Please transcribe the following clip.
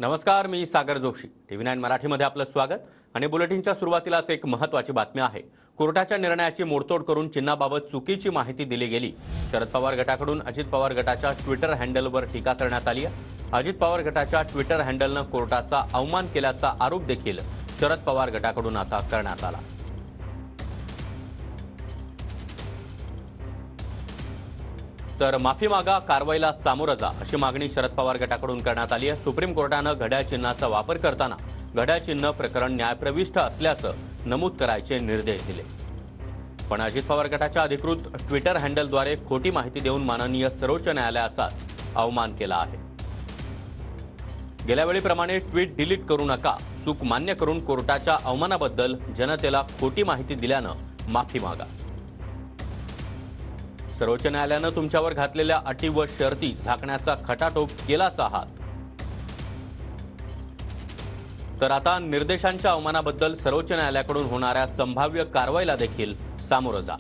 नमस्कार, मी सागर जोशी. TV9 मराठीमध्ये आपलं स्वागत. आणि बुलेटिनच्या सुरुवातीलाच एक महत्त्वाची बातमी आहे. कोर्टाच्या निर्णयाची मोडतोड करून चिन्हाबाबत चुकीची माहिती दिली गेली. शरद पवार गटाकडून अजित पवार गटाच्या ट्विटर हँडलवर टीका करण्यात आली आहे. अजित पवार गटाच्या ट्विटर हँडलनं कोर्टाचा अवमान केल्याचा आरोप देखील शरद पवार गटाकडून आता करण्यात आला. तर माफी मागा, कारवाईला सामोरं जा अशी मागणी शरद पवार गटाकडून करण्यात आली आहे. सुप्रीम कोर्टानं घड्याळ चिन्हाचा वापर करताना घड्याळ चिन्ह प्रकरण न्यायप्रविष्ट असल्याचं नमूद करायचे निर्देश दिले. पण अजित पवार गटाच्या अधिकृत ट्विटर हँडलद्वारे खोटी माहिती देऊन माननीय सर्वोच्च न्यायालयाचाच अवमान केला आहे. गेल्या वेळीप्रमाणे ट्विट डिलीट करू नका, चूक मान्य करून कोर्टाच्या अवमानाबद्दल जनतेला खोटी माहिती दिल्यानं माफी मागा. सर्वोच्च न्यायालयानं तुमच्यावर घातलेल्या अटी व शर्ती झाकण्याचा खटाटोप केलाच आहात. तर आता निर्देशांच्या अवमानाबद्दल सर्वोच्च न्यायालयाकडून होणाऱ्या संभाव्य कारवाईला देखील सामोरं जा.